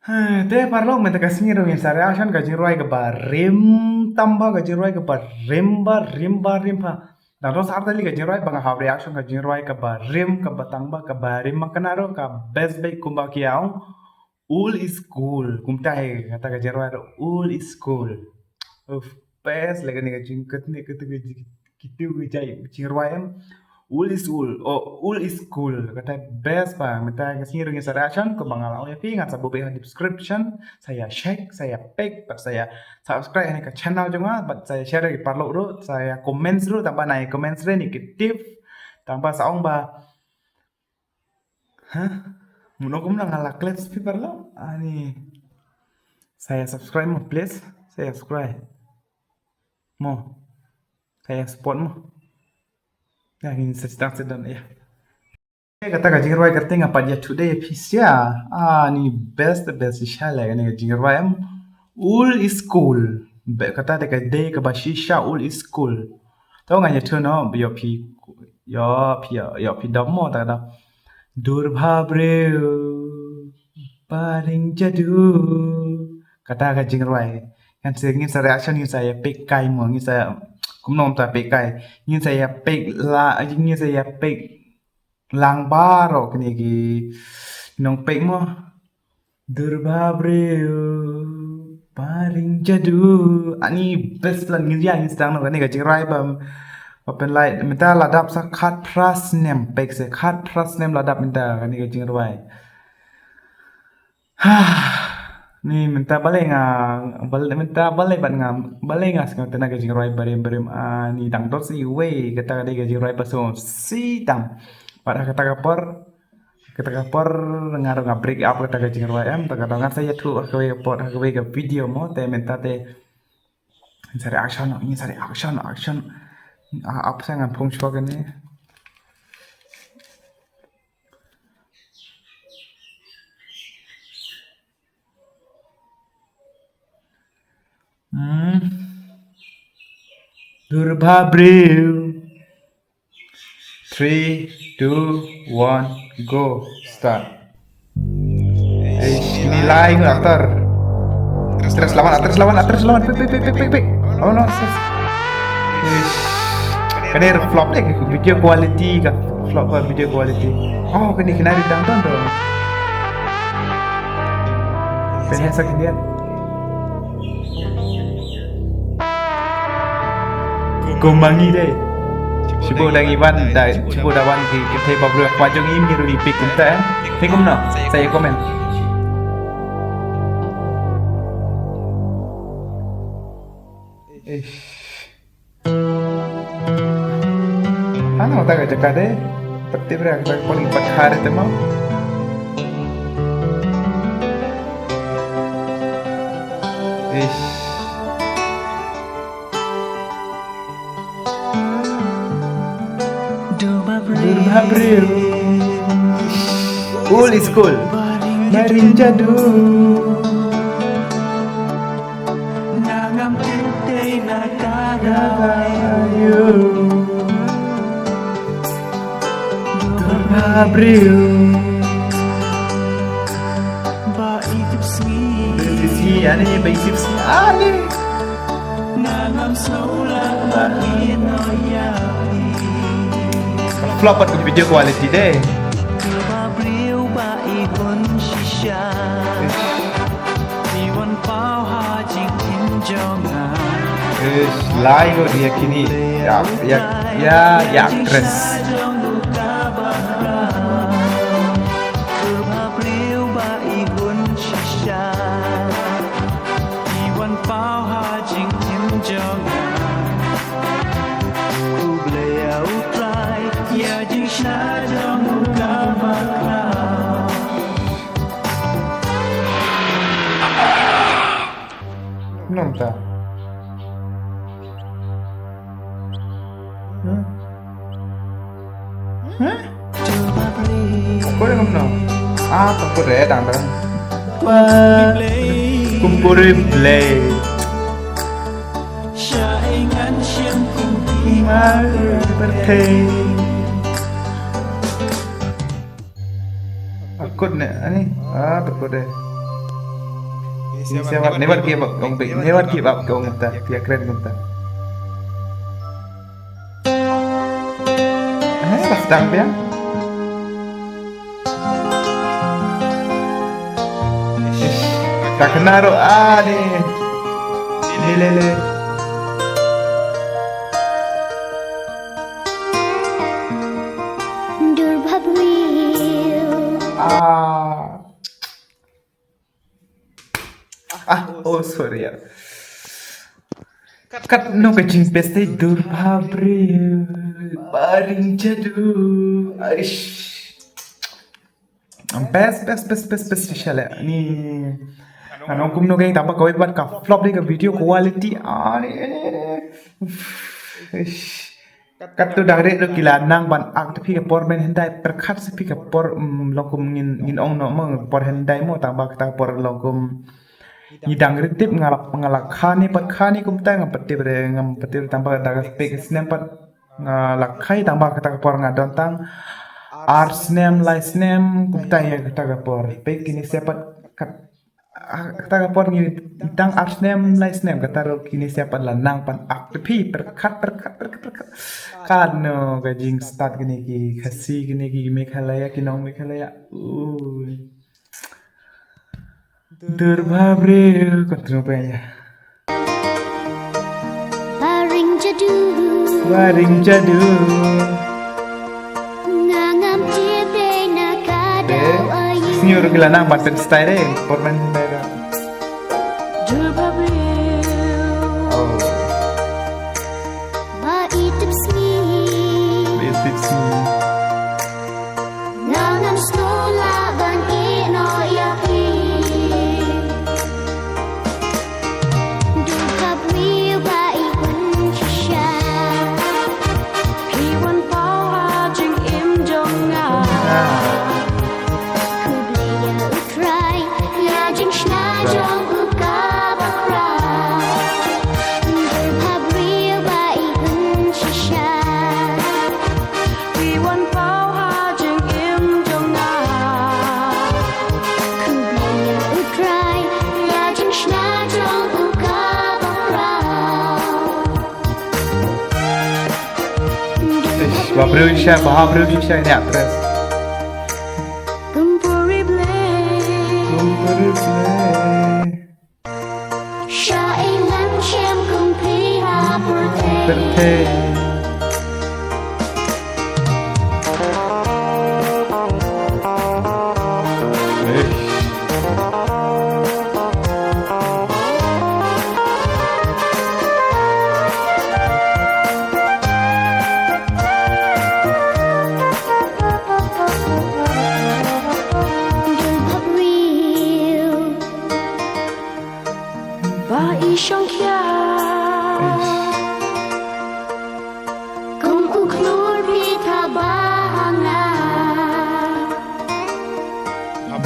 Te parlo menta kasih ring sare asan ka jiroi ke ba rim tamba ka jiroi ke ba rimba. Dan ros artali ka jiroi bang ha reaction ka jiroi ke ba rim ka ba tamba ka ba rim makanaro ka best bay kumba kiau. All is cool. Kumta hai kata ka jiroi all is cool. Uf, best lagi ni ka jingkat ni kata ka kitu jai jiroi em. All is cool. Kata best pa. Minta kasih ring reaction ke bangalau ya pi ngat sabu di description. Saya share, saya peg, saya subscribe ni ke channel juga. But saya share di parlo dulu. Saya komen dulu tambah naik komen dulu negatif. Tambah saung ba. Hah? Munokum lang ngalak clips pi parlo. Ani. Saya subscribe mo please. Saya subscribe. Mo. Saya support mo. Ya, ini sedang ya. Kata ka jingrwai करते हैं पाजिया today pisia ni best shala ni jingrwai am all is cool kata de ka day ka bashisha all is cool tau nga nyetu no yo pi domo ta da dur bhabriew Baring Jadu kata ka jingrwai kan singin sa reaction ni saya pek kai mo ni saya kumnom ta pek kai ni saya pek la ni saya pek lang baro kini ki nong pek mo bhabriew Baring Jadu ani best lang ngi yang sedang no kani ka jingrai bam open light minta ladap sa khat pras nem pek se khat pras nem ladap minta kani ka jingrai ni minta balik minta balik ban ngam balik ngas ngam tenaga jingrai barem ni dang dot si we kata ka jingrai paso si tam pada kata kapor ngaruh ngabrik apa kata kajing RYM tak kadang saya tu aku ke video mo te minta te sari action apa saya ngan pung shok ni bhabriew 3, 2, 1, go, start. Nilai aktor. Terus lawan. Pik. Oh no, kena flop deh video quality ka. Flop video quality. Oh, kena ditangton tu. Pengen sakit Kumbangi deh. Cuba lagi ban dah cuba dawan ke bhabriew wajong ini rui pik kumta pik kumno saya komen ano tak jaga deh peti berak tak paling pakhar itu mau bhabriew all is cool Baring Jadu nangam tei nakadayu bhabriew ba itipsi ani nangam saulan ba inoya flop at video quality deh. Bhabriew ba ikon shisha. Iwan pau ha jingpynbyrngia. Lain dia kini ya actress. Bhabriew ba ikon shisha. Iwan pau ha jingpynbyrngia. Ya jingpynbyrngia Nom ta. Kau yang nom? Tak boleh dah dah. Kumpul play. Saingan siang kumar berteh. Takut ni, ani, takut deh. Never give up, Gong Big. Never give up, Gong Gupta. Tia keren Gupta. Lastang dia. Tak kena doa ni. Lele. Oh sorry ya. Kat no kecing peste bhabriew, Baring Jadu. Aish. Best shala. Ni ano kum no kay tapa koi bat ka flop ni ka video quality Aish. Kat tu dare do kila nang ban ak tu phi ka por men hendai perkhat se phi ka por lokum ngin ong no mo por hendai mo tamba ka por lokum Idang ritip ngalak khani pat khani kum ta ngam pati bre ngam pati tambah daga spek snem pat ngalak khai tambah kata por ngadon tang ar snem lai snem kum ta ya kata por pek kini sepat kata por ni tang ar snem lai snem kata ro kini sepat lanang pan ak pi perkat kan no gajing start gini ki khasi gini ki Meghalaya kinong Meghalaya bhabriew continue pa niya. Baring Jadu Senior gila na banten style porman daga. Oh. Bait tips me. Bhabriew siya ini actress.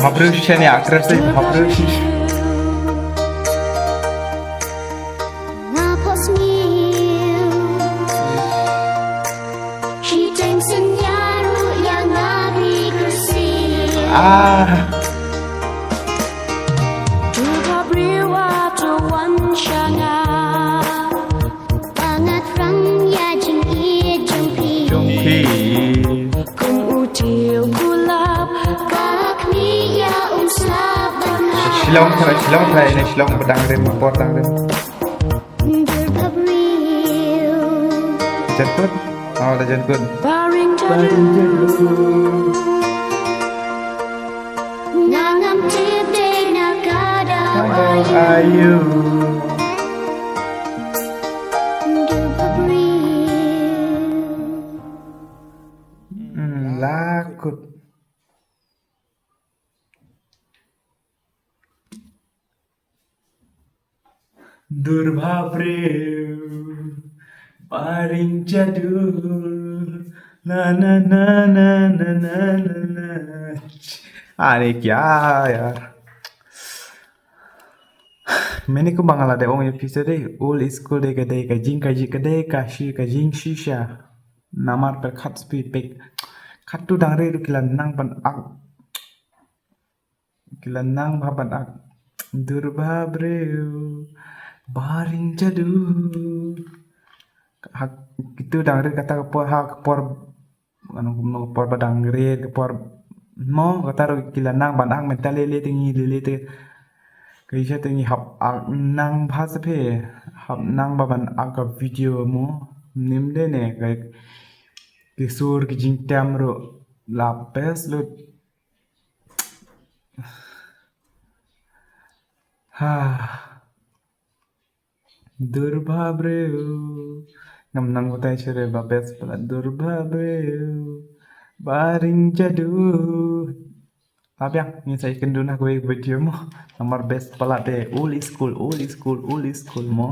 Bhabriew siya ni actress Bhabriew siya. Silong try ini silong pedang rem potang rem. Jangkut, ada jangkut. Baring Jadu. Nangam tipe nakada ayu. Lakut. Bhabriew, Baring Jadu, na. अरे क्या यार मैंने को बंगाला दे ओंग episode they ओल स्कूल दे कदे का जिंग का जी कदे का शी का जिंग शीशा नामार पर खत स्पीड पे खतु डांगरे किला नंग बन आग किला नंग भाबन आग bhabriew, Baring Jadu. Hak itu dangrir kata kepor hak kepor anu kepor badangrir kepor mo kata ro kilanang banang mental lele tingi lele te kaisa tingi hap nang bhas phe hap nang baban aga video mo nimde ne kai kisur ki jingtam ro lapes lo ha bhabriew ngam nang utai chere babes pala bhabriew Baring Jadu. Tapi yang ini saya kenduna gue video mo nomor best pala de old school mo.